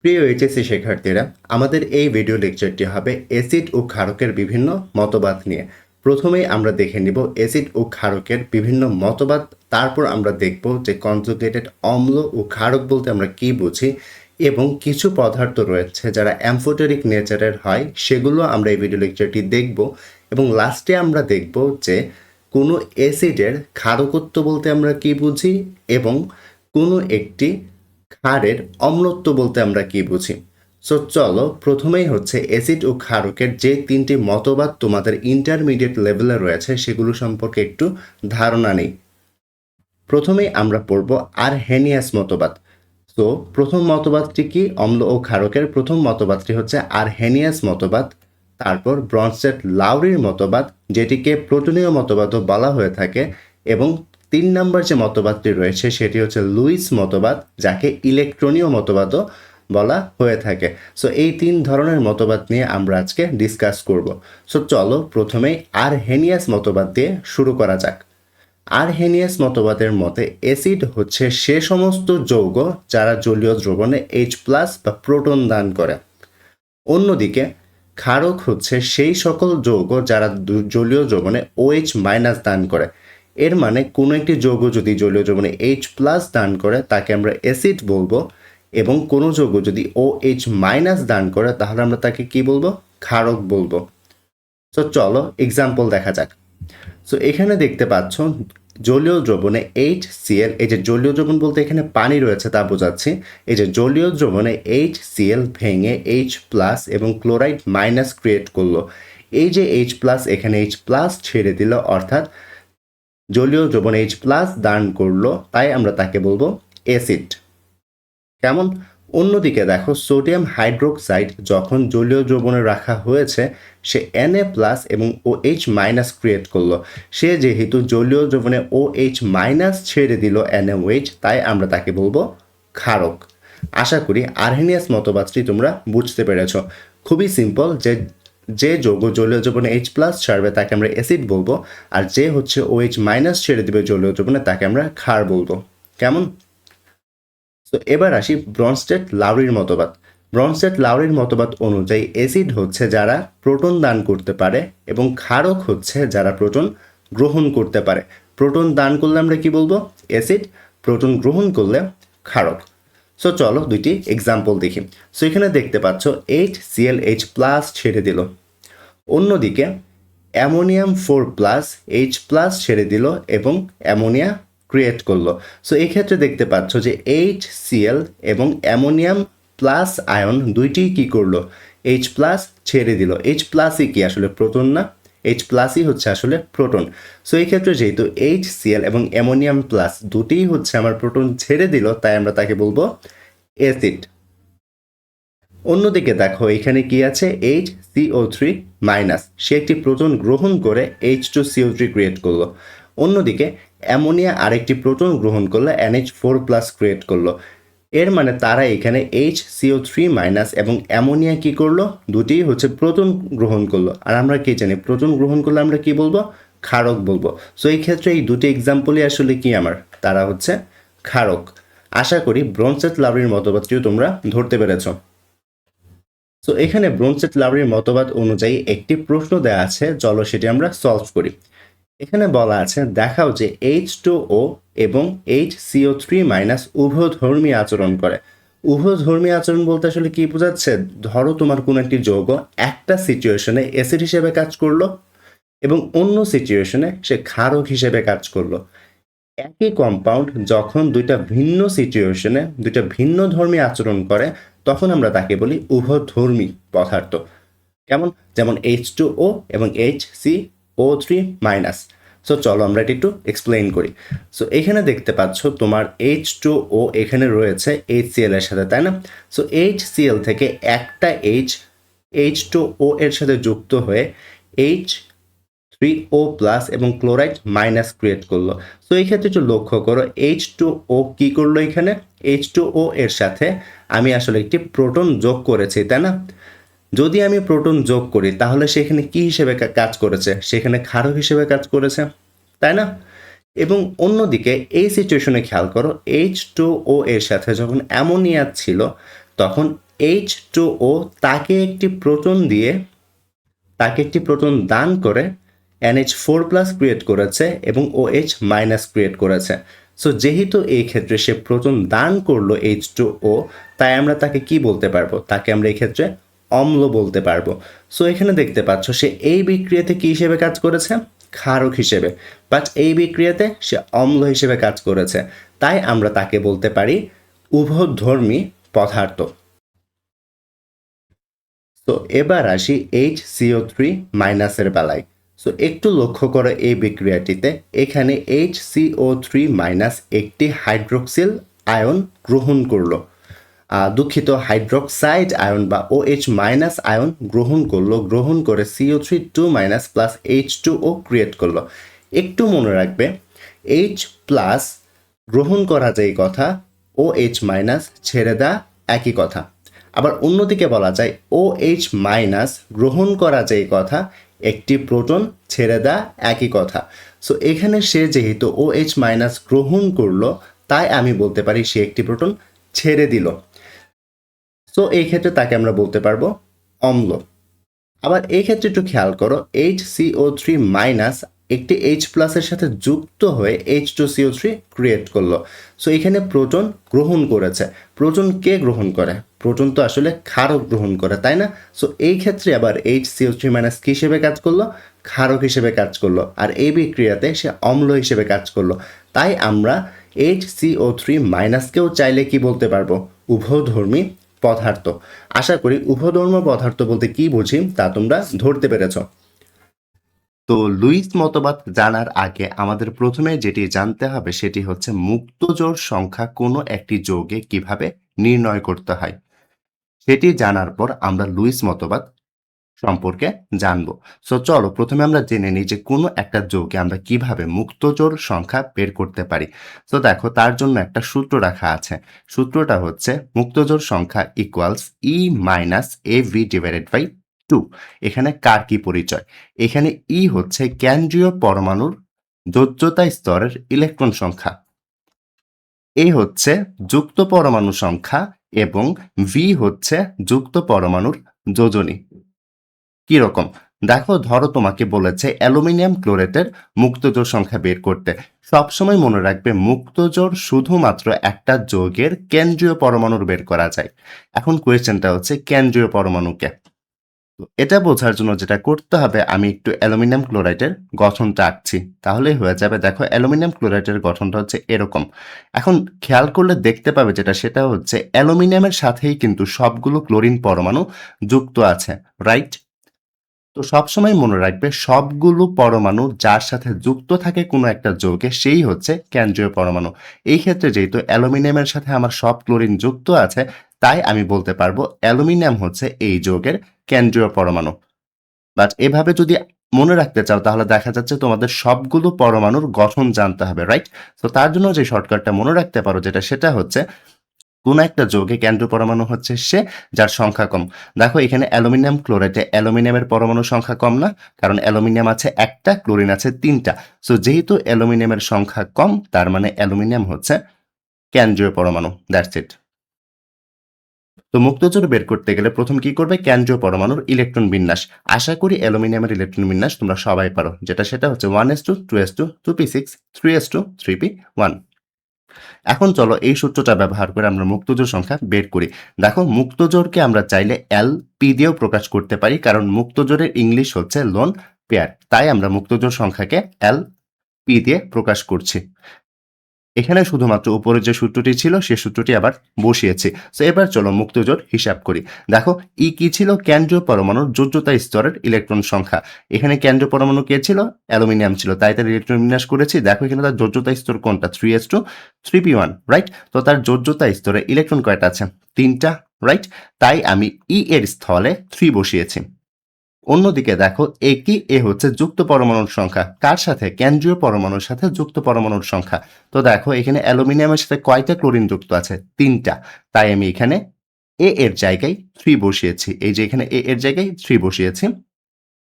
প্রিয় এইচএসসি শিক্ষার্থীরা, আমাদের এই ভিডিও লেকচারটি হবে অ্যাসিড ও ক্ষারকের বিভিন্ন মতবাদ নিয়ে। প্রথমেই আমরা দেখে নিব অ্যাসিড ও ক্ষারকের বিভিন্ন মতবাদ। তারপর আমরা দেখব যে কনজুগেটেড অম্ল ও ক্ষারক বলতে আমরা কী বুঝি, এবং কিছু পদার্থ রয়েছে যারা অ্যামফোটেরিক নেচারের হয়, সেগুলো আমরা এই ভিডিও লেকচারটি দেখব। এবং লাস্টে আমরা দেখব যে কোনো অ্যাসিডের ক্ষারকত্ব বলতে আমরা কী বুঝি, এবং কোনো একটি ক্ষারের অম্লত্ব বলতে আমরা কি বুঝি। সো চলো, প্রথমেই হচ্ছে অ্যাসিড ও ক্ষারকের যে তিনটি মতবাদ তোমাদের ইন্টারমিডিয়েট লেভেলে রয়েছে সেগুলো সম্পর্কে একটু ধারণা নেই। প্রথমেই আমরা পড়ব আরহেনিয়াস মতবাদ। তো প্রথম মতবাদটি কি? অম্ল ও ক্ষারকের প্রথম মতবাদটি হচ্ছে আরহেনিয়াস মতবাদ। তারপর ব্রনস্টেড লাউরির মতবাদ, যেটিকে প্রোটনীয় মতবাদও বলা হয়ে থাকে। এবং 3 নম্বর যে মতবাদটি রয়েছে সেটি হচ্ছে লুইস মতবাদ, যাকে ইলেকট্রনীয় মতবাদও বলা হয়ে থাকে। সো এই 3 ধরনের মতবাদ নিয়ে আমরা আজকে ডিসকাস করব। সো চলো, প্রথমেই আরহেনিয়াস মতবাদ দিয়ে শুরু করা যাক। আরহেনিয়াস মতবাদের মতে অ্যাসিড হচ্ছে সে সমস্ত যৌগ যারা জলীয় দ্রবণে H+ বা প্রোটন দান করে। অন্যদিকে ক্ষারক হচ্ছে সেই সকল যৌগ যারা জলীয় দ্রবণে OH- দান করে। এর মানে কোনো একটি যৌগ যদি জলীয় দ্রবণে H+ দান করে তাকে আমরা অ্যাসিড বলবো, এবং কোনো যৌগ যদি OH- দান করে তাহলে আমরা তাকে কি বলবো? ক্ষারক বলবো। তো চলো এক্সাম্পল দেখা যাক। সো এখানে দেখতে পাচ্ছ জলীয় দ্রবণে HCl, এই যে জলীয় দ্রবণ বলতে এখানে পানি রয়েছে তা বোঝাচ্ছি। এই যে জলীয় দ্রবণে HCl ভেঙে H+ এবং ক্লোরাইড মাইনাস ক্রিয়েট করলো। এই যে H+ এখানে H+ ছেড়ে দিল, অর্থাৎ জলীয় দ্রবণ H+ দান করলো, তাই আমরা তাকে বলবো অ্যাসিড। কেমন? অন্যদিকে দেখো, সোডিয়াম হাইড্রোক্সাইড যখন জলীয় দ্রবণে রাখা হয়েছে সে Na+ এবং OH- ক্রিয়েট করলো। সে যেহেতু জলীয় দ্রবণে OH- ছেড়ে দিল NaOH, তাই আমরা তাকে বলবো ক্ষারক। আশা করি আরহেনিয়াস মতবাদটি তোমরা বুঝতে পেরেছ। খুবই সিম্পল, যে যৌগ জলীয় দ্রবণে H+ ছাড়বে তাকে আমরা অ্যাসিড বলবো, আর যে হচ্ছে OH- ছেড়ে দিবে জলীয় দ্রবণে তাকে আমরা ক্ষার বলবো। কেমন? তো এবার আসি ব্রনস্টেড লাউরির মতবাদ। ব্রনস্টেড লাউরির মতবাদ অনুযায়ী অ্যাসিড হচ্ছে যারা প্রোটন দান করতে পারে, এবং ক্ষারক হচ্ছে যারা প্রোটন গ্রহণ করতে পারে। প্রোটন দান করলে আমরা কি বলবো? অ্যাসিড। প্রোটন গ্রহণ করলে ক্ষারক। সো চলো দুইটি এক্সাম্পল দেখি। সো এখানে দেখতে পাচ্ছ HCl H+ ছেড়ে দিল। অন্যদিকে অ্যামোনিয়াম 4+ H+ ছেড়ে দিল এবং অ্যামোনিয়া ক্রিয়েট করলো। সো এই ক্ষেত্রে দেখতে পাচ্ছ যে HCl এবং অ্যামোনিয়াম প্লাস আয়ন দুইটিই কী করলো? H+ ছেড়ে দিল। H+ই কি আসলে প্রোটন না? H+ই হচ্ছে আসলে প্রোটন। সো এই ক্ষেত্রে যেহেতু HCl এবং অ্যামোনিয়াম প্লাস দুটিই হচ্ছে আমার প্রোটন ছেড়ে দিল, তাই আমরা তাকে বলবো অ্যাসিড। অন্যদিকে দেখো এখানে কি আছে? HCO3-, সে একটি প্রোটন গ্রহণ করে H2CO3 ক্রিয়েট করলো। অন্যদিকে অ্যামোনিয়া আরেকটি প্রোটন গ্রহণ করলে NH4+ ক্রিয়েট করলো। এর মানে তারা এখানে HCO3- এবং অ্যামোনিয়া কি করলো? দুটিই হচ্ছে প্রোটন গ্রহণ করলো। আর আমরা কি জানি, প্রোটন গ্রহণ করলে আমরা কি বলবো? ক্ষারক বলবো। সো এই ক্ষেত্রে এই দুটি এক্সাম্পলই আসলে কি আমার? তারা হচ্ছে ক্ষারক। আশা করি ব্রনস্টেড লাউরির মতবাদটিও তোমরা ধরতে পেরেছ। সো এখানে ব্রনস্টেড লাউরির মতবাদ অনুযায়ী একটি প্রশ্ন দেওয়া আছে, চলো সেটি আমরা সলভ করি। এখানে বলা আছে, দেখাও যে H2O এবং HCO3- উভধর্মী আচরণ করে। উভধর্মী আচরণ বলতে আসলে কি বোঝাচ্ছে? ধরো তোমার কোনো একটি যৌগ একটা সিচুয়েশনে অ্যাসিড হিসেবে কাজ করলো এবং অন্য সিচুয়েশনে সে ক্ষারক হিসেবে কাজ করলো। একই কম্পাউন্ড যখন দুইটা ভিন্ন সিচুয়েশনে দুইটা ভিন্ন ধর্মী আচরণ করে তখন আমরা তাকে বলি উভধর্মী পদার্থ। কেমন? যেমন H2O এবং HCO3-। সো চলো আমরা এটি একটু এক্সপ্লেইন করি। সো এখানে দেখতে পাচ্ছ তোমার H2O এখানে রয়েছে HCl এর সাথে, তাই না? সো HCl থেকে একটা H2O এর সাথে যুক্ত হয়ে H3O+ এবং ক্লোরাইড মাইনাস ক্রিয়েট করলো। সো এই ক্ষেত্রে একটু লক্ষ্য করো, H2O কি করলো? এখানে H2O এর সাথে আমি আসলে একটি প্রোটন যোগ করেছি, তাই না? যদি আমি প্রোটন যোগ করি তাহলে সেখানে কি হিসেবে কাজ করেছে? সেখানে ক্ষারক হিসেবে কাজ করেছে, তাই না? এবং অন্যদিকে এই সিচুয়েশনে খেয়াল করো, H2O এর সাথে যখন অ্যামোনিয়া ছিল তখন H2O তাকে একটি প্রোটন দান করে NH4+ ক্রিয়েট করেছে এবং OH মাইনাস ক্রিয়েট করেছে। সো যেহেতু এই ক্ষেত্রে সে প্রোটন দান করলো H2O, তাই আমরা তাকে কি বলতে পারবো? তাকে আমরা এই ক্ষেত্রে অম্ল বলতে পারবো। সো এখানে দেখতে পাচ্ছ সে এই বিক্রিয়াতে কি হিসেবে কাজ করেছে? ক্ষারক হিসেবে। বাট এই বিক্রিয়াতে সে অম্ল হিসেবে কাজ করেছে, তাই আমরা তাকে বলতে পারি উভধর্মী পদার্থ। তো এবার আসি HCO3 মাইনাসের বেলায়। সো একটু লক্ষ্য করো এই বিক্রিয়াটিতে, এখানে HCO3 মাইনাস একটি হাইড্রোক্সিল আয়ন গ্রহণ করলো, দুঃখিত, হাইড্রোক্সাইড আয়ন বা OH মাইনাস আয়ন গ্রহণ করে CO3 minus plus H2O create করলো। একটু মনে রাখবে, H প্লাস গ্রহণ করা যেই কথা, OH মাইনাস ছেড়ে দেওয়া একই কথা। আবার অন্যদিকে বলা যায় OH মাইনাস গ্রহণ করা যেই কথা, একটি প্রোটন ছেড়ে দেওয়া একই কথা। সো এখানে সে যেহেতু OH মাইনাস গ্রহণ করলো, তাই আমি বলতে পারি সে একটি প্রোটন ছেড়ে দিল। সো এই ক্ষেত্রে তাকে আমরা বলতে পারবো অম্ল। আবার এই ক্ষেত্রে একটু খেয়াল করো, HCO3 মাইনাস একটি H প্লাসের সাথে যুক্ত হয়ে H2CO3 ক্রিয়েট করলো। সো এখানে প্রোটন গ্রহণ করেছে। প্রোটন কে গ্রহণ করে? প্রোটন তো আসলে ক্ষারক গ্রহণ করে, তাই না? সো এই ক্ষেত্রে আবার HCO3 মাইনাস কি হিসেবে কাজ করলো? ক্ষারক হিসেবে কাজ করলো। আর এই বিক্রিয়াতে সে অম্ল হিসেবে কাজ করলো। তাই আমরা HCO3 মাইনাসকেও চাইলে কি বলতে পারবো? উভধর্মী পদার্থ। আশা করি উভধর্ম পদার্থ বলতে কি বুঝি তা তোমরা ধরতে পেরেছ। তো লুইস মতবাদ জানার আগে আমাদের প্রথমে যেটি জানতে হবে সেটি হচ্ছে মুক্ত জোড় সংখ্যা কোনো একটি যৌগে কিভাবে নির্ণয় করতে হয়। সেটি জানার পর আমরা লুইস মতবাদ সম্পর্কে জানবো। সো চলো প্রথমে আমরা জেনে নিই যে কোনো একটা যৌগে আমরা কিভাবে মুক্তজোড় সংখ্যা বের করতে পারি। তো দেখো, তার জন্য একটা সূত্র রাখা আছে। সূত্রটা হচ্ছে মুক্তজোড় সংখ্যা equals E minus AV divided by 2। এখানে কার কি পরিচয়? এখানে E হচ্ছে কেন্দ্রীয় পরমাণুর যোজ্যতা স্তরের ইলেকট্রন সংখ্যা, A হচ্ছে যুক্ত পরমাণু সংখ্যা এবং V হচ্ছে যুক্ত পরমাণুর যোজনী। কিরকম? দেখো, ধরো তোমাকে বলেছে অ্যালুমিনিয়াম ক্লোরেটের মুক্তজোড় সংখ্যা বের করতে। সবসময় মনে রাখবে মুক্তজোড় শুধুমাত্র একটা যৌগের কেন্দ্রীয় পরমাণুর বের করা যায়। এখন কোয়েশ্চেনটা হচ্ছে কেন্দ্রীয় পরমাণুকে। তো এটা বোঝার জন্য যেটা করতে হবে, আমি একটু অ্যালুমিনিয়াম ক্লোরাইডের গঠনটা আঁকছি, তাহলেই হয়ে যাবে। দেখো, অ্যালুমিনিয়াম ক্লোরাইডের গঠনটা হচ্ছে এরকম। এখন খেয়াল করলে দেখতে পাবে সেটা হচ্ছে অ্যালুমিনিয়ামের সাথেই কিন্তু সবগুলো ক্লোরিন পরমাণু যুক্ত আছে, রাইট? তো সবসময় মনে রাখবে সবগুলো পরমাণু যার সাথে যুক্ত থাকে কোনো একটা যৌগে সেই হচ্ছে কেন্দ্রীয় পরমাণু। এই ক্ষেত্রে যেহেতু অ্যালুমিনিয়ামের সাথে আমার সব ক্লোরিন যুক্ত আছে, তাই আমি বলতে পারবো অ্যালুমিনিয়াম হচ্ছে এই যৌগের কেন্দ্রীয় পরমাণু। বাট এভাবে যদি মনে রাখতে চাও তাহলে দেখা যাচ্ছে তোমাদের সবগুলো পরমাণুর গঠন জানতে হবে, রাইট? তো তার জন্য যে শর্টকাটটা মনে রাখতে পারো সেটা হচ্ছে কোন একটা যৌগে কেন্দ্র পরমাণু হচ্ছে সে যার সংখ্যা কম। দেখো, এখানে অ্যালুমিনিয়াম ক্লোরাইডে অ্যালুমিনিয়ামের পরমাণু সংখ্যা কম না, কারণ অ্যালুমিনিয়াম আছে একটা, ক্লোরিন আছে তিনটা। সো যেহেতু অ্যালুমিনিয়ামের সংখ্যা কম, তার মানে অ্যালুমিনিয়াম হচ্ছে কেন্দ্রীয় পরমাণু। That's it. তো মুক্তজোড় বের করতে গেলে প্রথম কি করবে? কেন্দ্রীয় পরমাণুর ইলেকট্রন বিন্যাস। আশা করি অ্যালুমিনিয়ামের ইলেকট্রন বিন্যাস তোমরা সবাই পারো, সেটা হচ্ছে 1s2 2s2 2p6 3s2 3p1। এখন চলো এই সূত্রটা ব্যবহার করে আমরা মুক্তজোড় সংখ্যা বের করি। দেখো, মুক্তজোড়কে আমরা চাইলে এলপি দিয়েও প্রকাশ করতে পারি, কারণ মুক্তজোড়ের ইংলিশ হচ্ছে লোন পেয়ার। তাই আমরা মুক্তজোড় সংখ্যাকে এলপি দিয়ে প্রকাশ করছি। এখানে শুধুমাত্র উপরে যে সূত্রটি ছিল সে সূত্রটি আবার বসিয়েছি। তো এবার চলো মুক্তজোড় হিসাব করি। দেখো, ই কি ছিল? কেন্দ্রীয় পরমাণুর যোজ্যতা স্তরের ইলেকট্রন সংখ্যা। এখানে কেন্দ্রীয় পরমাণু কে ছিল? অ্যালুমিনিয়াম ছিল, তাই তার ইলেকট্রন বিন্যাস করেছি। দেখো, এখানে তার যোজ্যতা স্তর কোনটা? 3s2 3p1, right? তো তার যোজ্যতা স্তরে ইলেকট্রন কয়টা আছে? তিনটা, রাইট? তাই আমি ই এর স্থলে 3 বসিয়েছি। অন্যদিকে দেখো, এ হচ্ছে যুক্ত পরমাণুর সংখ্যা। কার সাথে? কেন্দ্রীয় পরমাণুর সাথে যুক্ত পরমাণুর সংখ্যা। তো দেখো, এখানে অ্যালুমিনিয়ামের সাথে কয়টা ক্লোরিন যুক্ত আছে? তিনটা। তাই আমি এখানে এর জায়গায় 3 বসিয়েছি। এই যে এখানে এর জায়গায় 3 বসিয়েছি।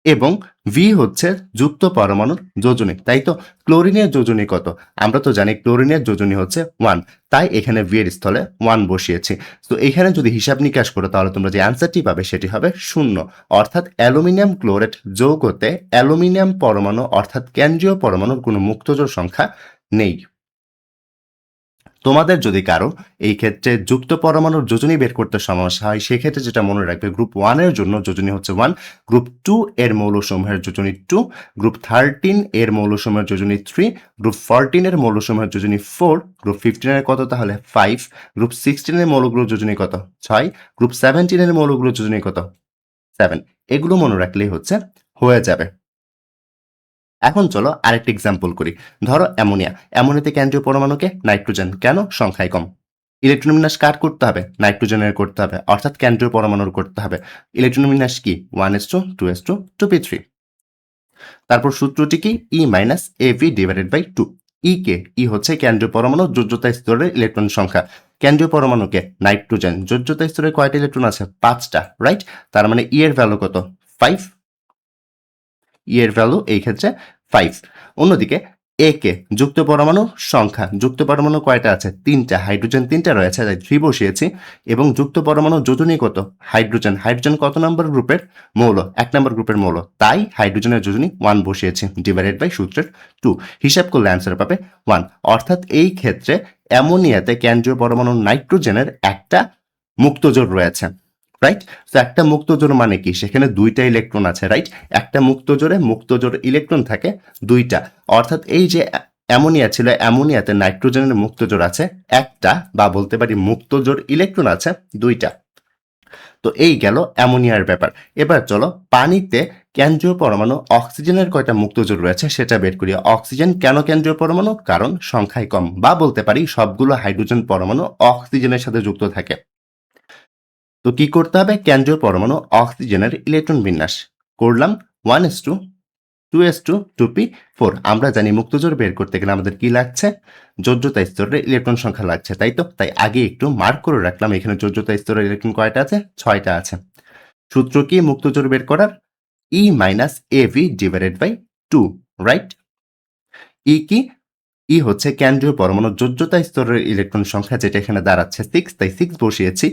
এবং ভি হচ্ছে যুক্ত পরমাণুর যোজনী, তাই তো? ক্লোরিনের যোজনী কত? আমরা তো জানি ক্লোরিনের যোজনী হচ্ছে 1, তাই এখানে ভি এর স্থলে 1 বসিয়েছি। তো এখানে যদি হিসাব নিকাশ করো তাহলে তোমরা যে অ্যান্সারটি পাবে সেটি হবে 0, অর্থাৎ অ্যালুমিনিয়াম ক্লোরেট যৌগতে অ্যালুমিনিয়াম পরমাণু অর্থাৎ কেন্দ্রীয় পরমাণুর কোনো মুক্তজোড় সংখ্যা নেই। তোমাদের যদি কারো এই ক্ষেত্রে যুক্ত পরমাণুর যোজনী বের করতে সমস্যা হয়, সেক্ষেত্রে যেটা মনে রাখবে, গ্রুপ 1 এর জন্য যোজনী হচ্ছে 1, গ্রুপ 2 এর মৌলসমূহের যোজনী 2, গ্রুপ 13 এর মৌলসমূহের যোজনী 3, গ্রুপ 14 এর মৌলসমূহের যোজনী 4, গ্রুপ 15 এর কত তাহলে 5, গ্রুপ 16 এর মৌলগুলোর যোজনী কত 6, গ্রুপ 17 এর মৌলগুলোর যোজনী কত 7। এগুলো মনে রাখলেই হয়ে যাবে। এখন চলো আরেকটা এক্সাম্পল করি। ধরো অ্যামোনিয়াতে কেন্দ্রীয় পরমাণুকে নাইট্রোজেন, কেন? সংখ্যায় কম। ইলেকট্রন বিন্যাস কার করতে হবে? নাইট্রোজেনের করতে হবে, অর্থাৎ কেন্দ্রীয় পরমাণুর করতে হবে। ইলেকট্রন বিন্যাস কি? 1s2 2s2 2p3। তারপর সূত্রটি কি? E-AV/2। ই হচ্ছে কেন্দ্রীয় পরমাণুর যোজ্যতা স্তরের ইলেকট্রন সংখ্যা। কেন্দ্রীয় পরমাণুকে নাইট্রোজেন, যোজ্যতা স্তরে কয়টা ইলেকট্রন আছে? 5টা, রাইট? তার মানে ই এর ভ্যালু কত? 5। এর ভ্যালু এই ক্ষেত্রে 5। অন্যদিকে এ কে যুক্ত পরমাণুর সংখ্যা, যুক্ত পরমাণু কয়টা আছে? 3টা, হাইড্রোজেন 3টা রয়েছে, তাই 3 বসিয়েছি। এবং যুক্ত পরমাণু যোজনী কত? হাইড্রোজেন কত নম্বর গ্রুপের মৌল? 1 নম্বর গ্রুপের মৌল, তাই হাইড্রোজেনের যোজনী 1 বসিয়েছি, ডিভাইডেড বাই সূত্রের 2। হিসাব করলে অ্যান্সার পাবে 1। অর্থাৎ এই ক্ষেত্রে অ্যামোনিয়াতে কেন্দ্রীয় পরমাণু নাইট্রোজেনের একটা মুক্তজোড় রয়েছে, রাইট? তো একটা মুক্তজোড় মানে কি? সেখানে 2টা ইলেকট্রন আছে, রাইট? একটা মুক্তজোড় ইলেকট্রন থাকে 2টা, অর্থাৎ এই যে অ্যামোনিয়া ছিল, অ্যামোনিয়াতে নাইট্রোজেনের মুক্তজোড় আছে একটা, বা বলতে পারি মুক্তজোড় ইলেকট্রন আছে 2টা। তো এই গেল অ্যামোনিয়ার ব্যাপার। এবার চলো পানিতে কেন্দ্রীয় পরমাণু অক্সিজেনের কয়টা মুক্তজোড় রয়েছে সেটা বের করি। অক্সিজেন কেন কেন্দ্রীয় পরমাণু? কারণ সংখ্যায় কম, বা বলতে পারি সবগুলো হাইড্রোজেন পরমাণু অক্সিজেনের সাথে যুক্ত থাকে। তো কি করতে হবে? কেন্দ্রীয় পরমাণু অক্সিজেনের ইলেকট্রন বিন্যাস করলাম 1s2 2s2 2p4। আমরা জানি মুক্তজোড় বের করতে গেলে আমাদের কি লাগছে? যোজ্যতা স্তরের ইলেকট্রন সংখ্যা লাগছে, তাই তো? তাই আগে একটু মার্ক করে রাখলাম, এখানে যোজ্যতা স্তরের ইলেকট্রন কয়টা আছে? 6টা আছে। সূত্র কি মুক্তজোড় বের করার? E-AV/2, right? কি? হচ্ছে কেন্দ্রীয় পরমাণুর যোজ্যতা স্তরের ইলেকট্রন সংখ্যা, যেটা এখানে দাঁড়াচ্ছে 6, তাই 6 বসিয়েছি।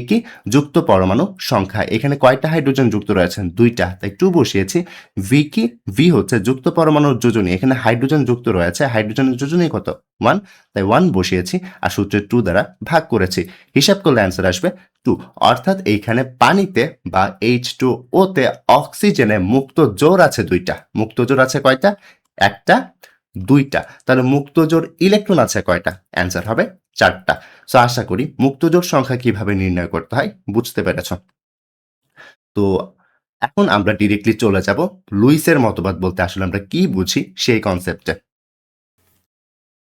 কি? যুক্ত পরমাণু সংখ্যা, এখানে কয়টা হাইড্রোজেন যুক্ত রয়েছে? 2টা, তাই 2 বসিয়েছি। কি? হচ্ছে যুক্ত পরমাণুর যোজনী, এখানে হাইড্রোজেন যুক্ত রয়েছে, হাইড্রোজেনের যোজনী কত? 1, তাই 1 বসিয়েছি, আর সূত্রের 2 দ্বারা ভাগ করেছি। হিসাব করলে অ্যান্সার আসবে 2। অর্থাৎ এইখানে পানিতে বা H2O তে অক্সিজেনে মুক্ত জোড় আছে 2টা। মুক্ত জোড় আছে কয়টা? একটা, 2টা। তাহলে মুক্তজোড় ইলেকট্রন আছে কয়টা? অ্যান্সার হবে 4টা। সো আশা করি মুক্তজোড় সংখ্যা কিভাবে নির্ণয় করতে হয় বুঝতে পেরেছ। তো এখন আমরা ডিরেক্টলি চলে যাব লুইসের মতবাদ বলতে আসলে আমরা কি বুঝি সেই কনসেপ্টে।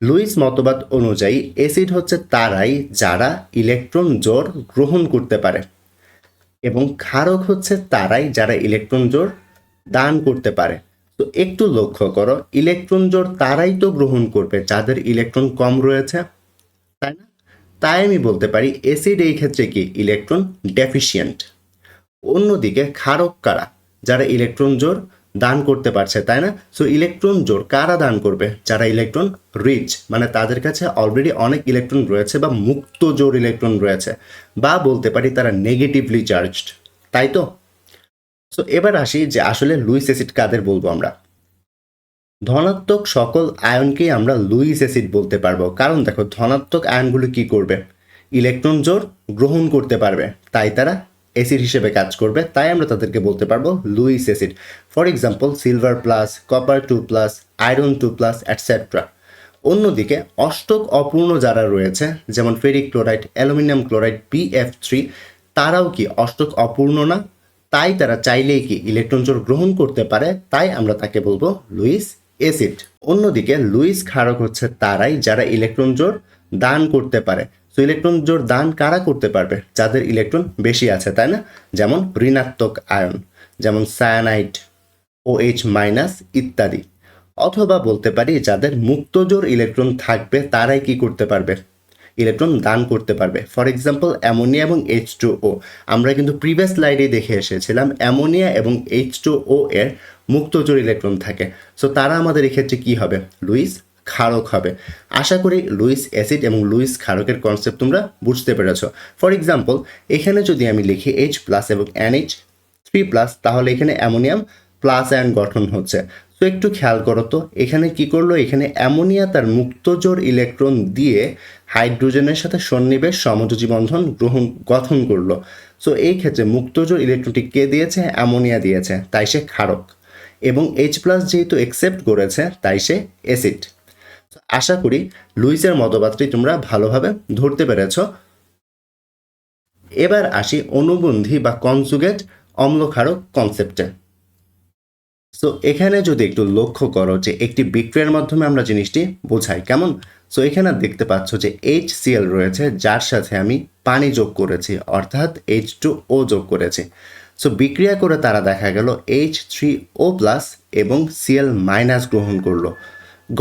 লুইস মতবাদ অনুযায়ী অ্যাসিড হচ্ছে তারাই যারা ইলেকট্রন জোড় গ্রহণ করতে পারে, এবং ক্ষারক হচ্ছে তারাই যারা ইলেকট্রন জোড় দান করতে পারে। তো একটু লক্ষ্য করো, ইলেকট্রন জোড় তারাই তো গ্রহণ করবে যাদের ইলেকট্রন কম রয়েছে, তাই না? তাই আমি বলতে পারি অ্যাসিড এই ক্ষেত্রে কি ইলেকট্রন ডেফিসিয়েন্ট। অন্যদিকে ক্ষারক কারা? যারা ইলেকট্রন জোড় দান করতে পারছে, তাই না? সো ইলেকট্রন জোড় কারা দান করবে? যারা ইলেকট্রন রিচ, মানে তাদের কাছে অলরেডি অনেক ইলেকট্রন রয়েছে বা মুক্ত জোড় ইলেকট্রন রয়েছে, বা বলতে পারি তারা নেগেটিভলি চার্জড, তাই তো? সো এবার আসি যে আসলে লুইস অ্যাসিড কাদের বলবো আমরা। ধনাত্মক সকল আয়নকেই আমরা লুইস অ্যাসিড বলতে পারবো, কারণ দেখো ধনাত্মক আয়নগুলো কি করবে? ইলেকট্রন জোড় গ্রহণ করতে পারবে, তাই তারা অ্যাসিড হিসেবে কাজ করবে, তাই আমরা তাদেরকে বলতে পারবো Luis acid. For example silver plus, copper 2+, iron 2+, etcetera. অন্যদিকে অষ্টক অপূর্ণ যারা রয়েছে, যেমন ferric chloride, aluminium chloride, BF3, তারাও কি অষ্টক অপূর্ণ না? তাই তারা চাইলেই কি ইলেকট্রন জোড় গ্রহণ করতে পারে, তাই আমরা তাকে বলবো লুইস অ্যাসিড। অন্যদিকে লুইস ক্ষারক হচ্ছে তারাই যারা ইলেকট্রন জোড় দান করতে পারে। তো ইলেকট্রন জোড় দান কারা করতে পারবে? যাদের ইলেকট্রন বেশি আছে, তাই না? যেমন ঋণাত্মক আয়ন, যেমন সায়ানাইড, OH- ইত্যাদি। অথবা বলতে পারি যাদের মুক্তজোড় ইলেকট্রন থাকবে তারাই কি করতে পারবে? ইলেকট্রন দান করতে পারবে। ফর এক্সাম্পল অ্যামোনিয়া এবং H2O, আমরা কিন্তু প্রিভিয়াস স্লাইডে দেখে এসেছিলাম অ্যামোনিয়া এবং H2O এর মুক্তজোড় ইলেকট্রন থাকে। সো তারা আমাদের এক্ষেত্রে কী হবে? লুইস ক্ষারক হবে। আশা করি লুইস অ্যাসিড এবং লুইস ক্ষারকের কনসেপ্ট তোমরা বুঝতে পেরেছো। ফর এক্সাম্পল এখানে যদি আমি লিখি H+ এবং NH3+, তাহলে এখানে অ্যামোনিয়াম প্লাস আয়ন গঠন হচ্ছে। তো একটু খেয়াল করো তো এখানে কি করলো, এখানে অ্যামোনিয়া তার মুক্তজোড় ইলেকট্রন দিয়ে হাইড্রোজেনের সাথে সন্নিবেশ সমযোজী বন্ধন গঠন করলো। সো এই ক্ষেত্রে মুক্তজোড় ইলেকট্রনটি কে দিয়েছে? অ্যামোনিয়া দিয়েছে, তাই সে ক্ষারক। এবং H+ যেহেতু অ্যাকসেপ্ট করেছে তাই সে অ্যাসিড। আশা করি লুইসের মতবাদটি তোমরা ভালোভাবে ধরতে পেরেছ। এবার আসি অনুবন্ধী বা কনজুগেট অম্লক্ষারক কনসেপ্টে। সো এখানে যদি একটু লক্ষ্য করো যে একটি বিক্রিয়ার মাধ্যমে আমরা জিনিসটি বোঝাই কেমন। সো এখানে দেখতে পাচ্ছ যে HCl রয়েছে, যার সাথে আমি পানি যোগ করেছি, অর্থাৎ H2O যোগ করেছি। সো বিক্রিয়া করে তারা দেখা গেল H3O+ এবং Cl-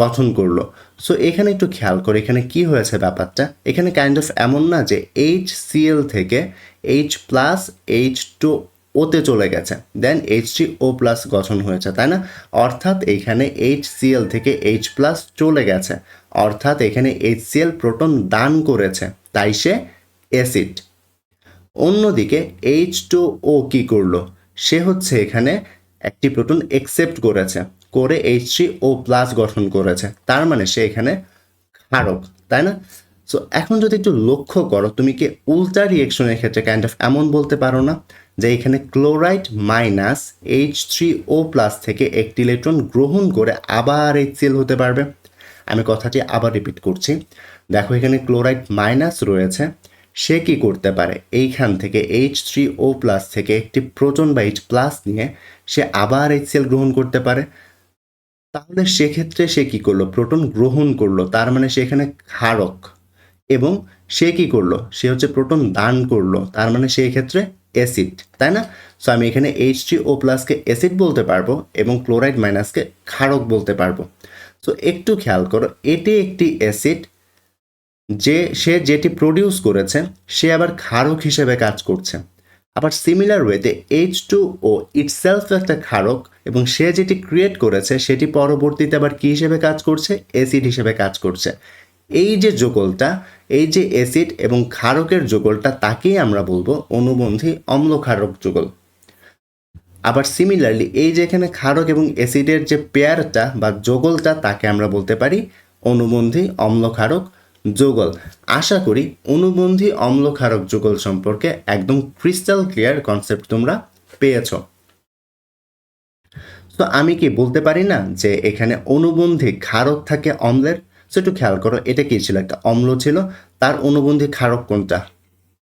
গঠন করলো। সো এখানে একটু খেয়াল করে এখানে কি হয়েছে ব্যাপারটা, এখানে কাইন্ড অফ এমন না যে HCl থেকে H+ H2O-তে চলে গেছে, দেন H3O+ গঠন হয়েছে, তাই না? অর্থাৎ এইখানে HCl থেকে H+ চলে গেছে, অর্থাৎ এখানে HCl প্রোটন দান করেছে, তাই সে অ্যাসিড। অন্যদিকে H2O কি করলো? সে হচ্ছে এখানে একটি প্রোটন অ্যাকসেপ্ট করেছে, করে H3O+ গঠন করেছে, তার মানে সে এখানে ক্ষারক, তাই না? সো এখন যদি একটু লক্ষ্য করো, তুমি কি উল্টা রিয়েকশনের ক্ষেত্রে কাইন্ড অফ এমন বলতে পারো না যে এখানে ক্লোরাইড মাইনাস H3O+ থেকে একটি ইলেকট্রন গ্রহণ করে আবার HCl হতে পারবে? আমি কথাটি আবার রিপিট করছি। দেখো এখানে ক্লোরাইড মাইনাস রয়েছে, সে কি করতে পারে? এইখান থেকে H3O+ থেকে একটি প্রোটন বা H+ নিয়ে সে আবার HCl গ্রহণ করতে পারে। তাহলে সেক্ষেত্রে সে কি করলো? প্রোটন গ্রহণ করলো, তার মানে সে এখানে ক্ষারক। এবং সে কি করলো? সে হচ্ছে প্রোটন দান করলো, তার মানে সেই ক্ষেত্রে অ্যাসিড, তাই না? সো আমি এখানে H3O+কে অ্যাসিড বলতে পারবো এবং ক্লোরাইড মাইনাসকে ক্ষারক বলতে পারবো। সো একটু খেয়াল করো, এটি একটি অ্যাসিড, সে যেটি প্রডিউস করেছে সে আবার ক্ষারক হিসেবে কাজ করছে। আবার সিমিলার ওয়েতে H2O ইটসেলফ একটা ক্ষারক, এবং সে যেটি ক্রিয়েট করেছে সেটি পরবর্তীতে আবার কী হিসেবে কাজ করছে? অ্যাসিড হিসেবে কাজ করছে। এই যে যুগলটা, এই যে অ্যাসিড এবং ক্ষারকের যুগলটা, তাকেই আমরা বলবো অনুবন্ধী অম্লক্ষারক যুগল। আবার সিমিলারলি এই যে এখানে ক্ষারক এবং অ্যাসিডের যে পেয়ারটা বা যুগলটা, তাকে আমরা বলতে পারি অনুবন্ধী অম্লক্ষারক যুগল। আশা করি অনুবন্ধী অম্লক্ষারক যুগল সম্পর্কে একদম ক্রিস্টাল ক্লিয়ার কনসেপ্ট তোমরা পেয়েছো। তো আমি কি বলতে পারি না যে এখানে অনুবন্ধী ক্ষারক থাকে অম্লের? সো একটু খেয়াল করো, এটা কি ছিল? একটা অম্ল ছিল, তার অনুবন্ধী ক্ষারক কোনটা?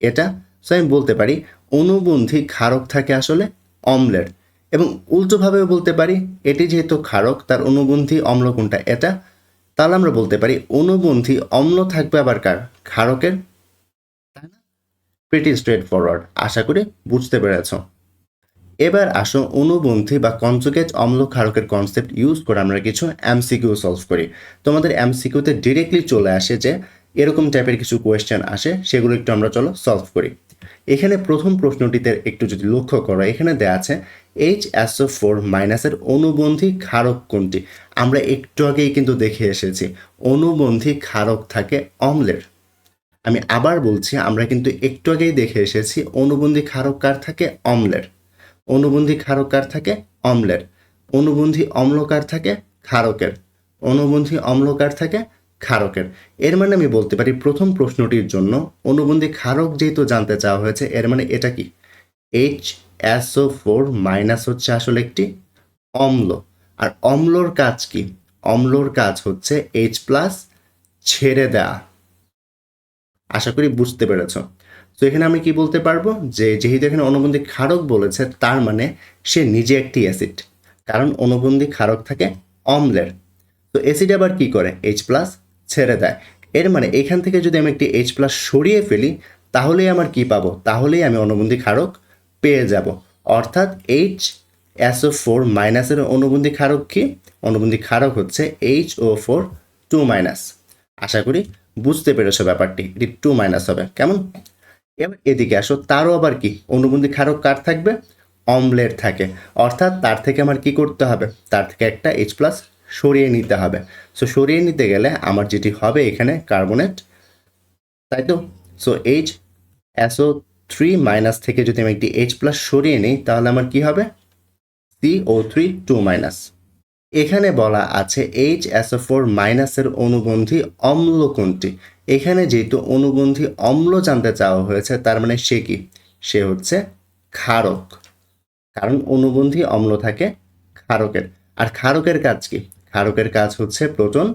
এটা। সো আমি বলতে পারি অনুবন্ধী ক্ষারক থাকে আসলে অম্লের। এবং উল্টোভাবেও বলতে পারি, এটি যেহেতু ক্ষারক তার অনুবন্ধী অম্ল কোনটা? এটা। তাহলে আমরা বলতে পারি অনুবন্ধী অম্ল থাকবে আবার কার? ক্ষারকের, তাই না? Pretty straight forward. আশা করি বুঝতে পেরেছ। এবার আসো অনুবন্ধী বা কনজুগেট অম্ল ক্ষারকের কনসেপ্ট ইউজ করে আমরা কিছু এমসিকিউ সলভ করি। তোমাদের এমসিকিউতে ডিরেক্টলি চলে আসে যে এরকম টাইপের কিছু কোয়েশ্চেন আসে, সেগুলো একটু আমরা চলো সলভ করি। এখানে প্রথম প্রশ্নটিতে একটু যদি লক্ষ্য করো, এখানে দেওয়া আছে HSO4- এর অনুবন্ধী ক্ষারক কোনটি? আমরা একটু আগেই কিন্তু দেখে এসেছি অনুবন্ধী ক্ষারক থাকে অম্লের। আমি আবার বলছি, আমরা কিন্তু একটু আগেই দেখে এসেছি অনুবন্ধী ক্ষারক কার থাকে? অম্লের। অনুবন্ধী ক্ষারক কার থাকে? অম্লের। অনুবন্ধী অম্লকার থাকে? ক্ষারকের। অনুবন্ধী অম্লকার থাকে? ক্ষারকের। এর মানে আমি বলতে পারি প্রথম প্রশ্নটির জন্য অনুবন্ধী ক্ষারক যেহেতু জানতে চাওয়া হয়েছে, এর মানে এটা কি? HSO4- হচ্ছে আসলে একটি অম্ল। আর অম্লর কাজ কি? অম্লর কাজ হচ্ছে H+ ছেড়ে দেয়া। আশা করি বুঝতে পেরেছ। তো এখানে আমি কি বলতে পারবো যে যেহেতু এখানে অনুবন্ধী ক্ষারক বলেছে, তার মানে সে নিজে একটি অ্যাসিড, কারণ অনুবন্ধী ক্ষারক থাকে অম্লের। তো অ্যাসিড আবার কি করে? H+ ছেড়ে দেয়। এর মানে এখান থেকে যদি আমি একটি H+ সরিয়ে ফেলি, তাহলেই আমার কি পাবো? তাহলেই আমি অনুবন্ধী ক্ষারক পেয়ে যাব। অর্থাৎ HSO4- এর অনুবন্ধী ক্ষারক কি? অনুবন্ধী ক্ষারক হচ্ছে HO4 2-। আশা করি বুঝতে পেরেছো ব্যাপারটি, এটি 2 মাইনাস হবে। কেমন? এবার এদিকে আসো, তারও আবার কি অনুবন্ধী ক্ষারক কার থাকবে? অম্লের থাকে। অর্থাৎ তার থেকে আমার কি করতে হবে? তার থেকে একটা H প্লাস সরিয়ে নিতে হবে। সো সরিয়ে নিতে গেলে আমার যেটি হবে এখানে কার্বনেট, তাই তো? সো HSO3 মাইনাস থেকে যদি আমি একটি H প্লাস সরিয়ে নিই তাহলে আমার কি হবে? CO3 2 minus. এখানে বলা আছে HSO4 মাইনাসের অনুবন্ধী অম্ল কোনটি? এখানে যেহেতু অনুবন্ধী অম্ল জানতে চাওয়া হয়েছে, তার মানে সে কি? সে হচ্ছে ক্ষারক, কারণ অনুবন্ধী অম্ল থাকে ক্ষারকের। আর ক্ষারকের কাজ কি? ক্ষারকের কাজ হচ্ছে প্রোটন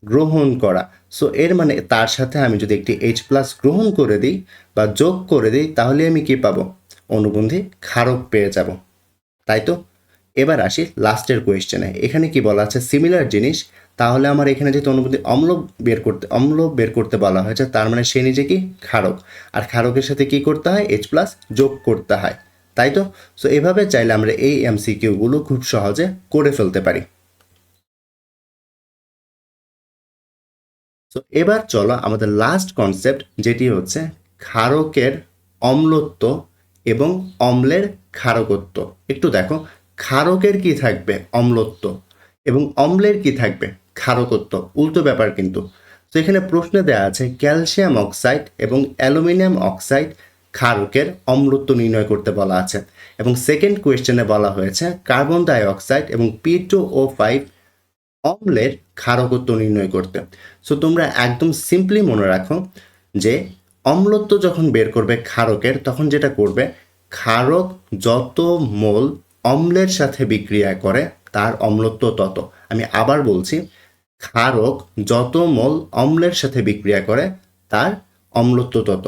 গ্রহণ করা। সো এর মানে তার সাথে আমি যদি একটি H প্লাস গ্রহণ করে দিই বা যোগ করে দিই তাহলে আমি কি পাবো? অনুবন্ধী ক্ষারক পেয়ে যাব, তাই তো? এবার আসি লাস্টের কোয়েশ্চেনে। এখানে কি বলা আছে? সিমিলার জিনিস। তাহলে আমার এখানে যেহেতু অনুবন্ধী অম্ল বের করতে বলা হয়েছে, তার মানে সে নিজে কি? ক্ষারক। আর ক্ষারকের সাথে কি করতে হয়? H প্লাস যোগ করতে হয়, তাই তো? সো এভাবে চাইলে আমরা এই MCQ-গুলো খুব সহজে করে ফেলতে পারি। তো এবার চলো আমাদের লাস্ট কনসেপ্ট, যেটি হচ্ছে ক্ষারকের অম্লত্ব এবং অম্লের ক্ষারকত্ব। একটু দেখো, ক্ষারকের কি থাকবে? অম্লত্ব, এবং অম্লের কি থাকবে? ক্ষারকত্ব। উল্টো ব্যাপার কিন্তু। তো এখানে প্রশ্নে দেওয়া আছে ক্যালসিয়াম অক্সাইড এবং অ্যালুমিনিয়াম অক্সাইড ক্ষারকের অম্লত্ব নির্ণয় করতে বলা আছে, এবং সেকেন্ড কোয়েশ্চেনে বলা হয়েছে কার্বন ডাই অক্সাইড এবং P2O5 অম্লের ক্ষারকত্ব নির্ণয় করতে। সো তোমরা একদম সিম্পলি মনে রাখো যে অম্লত্ব যখন বের করবে ক্ষারকের, তখন যেটা করবে, ক্ষারক যত মোল অম্লের সাথে বিক্রিয়া করে তার অম্লত্ব তত। আমি আবার বলছি, ক্ষারক যত মোল অম্লের সাথে বিক্রিয়া করে তার অম্লত্ব তত।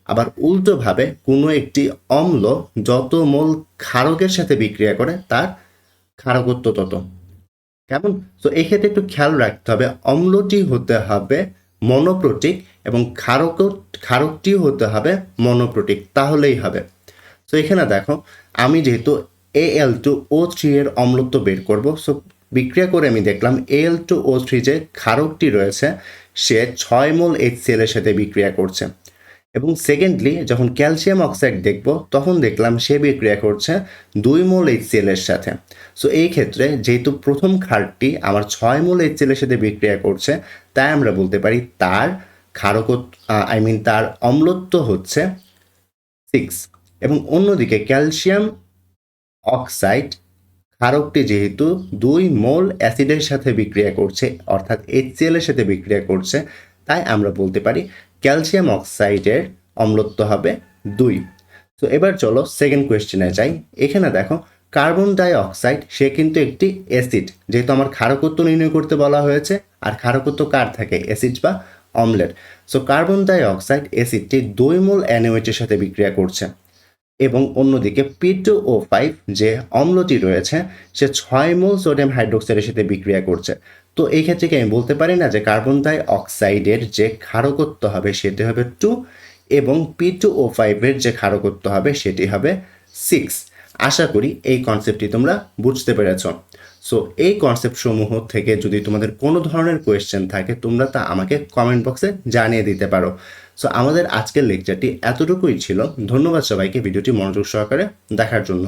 আবার উল্টোভাবে কোনো একটি অম্ল যত মোল ক্ষারকের সাথে বিক্রিয়া করে তার ক্ষারকত্ব তত। কেমন? তো এক্ষেত্রে একটু খেয়াল রাখতে হবে, অম্লটি হতে হবে মনোপ্রোটিক এবং ক্ষারকটি হতে হবে মনোপ্রোটিক, তাহলেই হবে। তো এখানে দেখো, আমি যেহেতু Al2O3 এর অম্লত্ব বের করব, সো বিক্রিয়া করে আমি দেখলাম Al2O3 যে ক্ষারকটি রয়েছে সে 6 মোল HCl এর সাথে বিক্রিয়া করছে। এবং সেকেন্ডলি যখন ক্যালসিয়াম অক্সাইড দেখব তখন দেখলাম সে বিক্রিয়া করছে 2 মোল HCl এর সাথে। সো এই ক্ষেত্রে যেহেতু প্রথম ক্ষারটি আমার 6 মোল HCl এর সাথে বিক্রিয়া করছে, তাই আমরা বলতে পারি তার তার অম্লত্ব হচ্ছে 6। এবং অন্যদিকে ক্যালসিয়াম অক্সাইড ক্ষারকটি যেহেতু 2 মোল অ্যাসিডের সাথে বিক্রিয়া করছে, অর্থাৎ HCl এর সাথে বিক্রিয়া করছে, তাই আমরা বলতে পারি ক্যালসিয়াম অক্সাইডের অম্লত্ব হবে 2। তো এবার চলো সেকেন্ড কোয়েশ্চেনে যাই। এখানে দেখো, কার্বন ডাই অক্সাইড সে কিন্তু একটি অ্যাসিড, যেহেতু আমার ক্ষারকত্ব নির্ণয় করতে বলা হয়েছে, আর ক্ষারকত্ব কার থাকে? অ্যাসিড বা অম্লের। সো কার্বন ডাই অক্সাইড অ্যাসিডটি 2 মোল NaOH এর সাথে বিক্রিয়া করছে, এবং অন্যদিকে P2O5 যে অম্লটি রয়েছে সে 6 মোল সোডিয়াম হাইড্রোক্সাইডের সাথে বিক্রিয়া করছে। তো এই ক্ষেত্রে কি আমি বলতে পারি না যে কার্বন ডাই অক্সাইডের যে ক্ষারকত্ব হবে সেটি হবে 2, এবং P2O5 এর যে ক্ষারকত্ব হবে সেটি হবে 6। আশা করি এই কনসেপ্টটি তোমরা বুঝতে পেরেছ। সো এই কনসেপ্ট সমূহ থেকে যদি তোমাদের কোনো ধরনের কোয়েশ্চেন থাকে তোমরা তা আমাকে কমেন্ট বক্সে জানিয়ে দিতে পারো। সো আমাদের আজকের লেকচারটি এতটুকুই ছিল। ধন্যবাদ সবাইকে ভিডিওটি মনোযোগ সহকারে দেখার জন্য।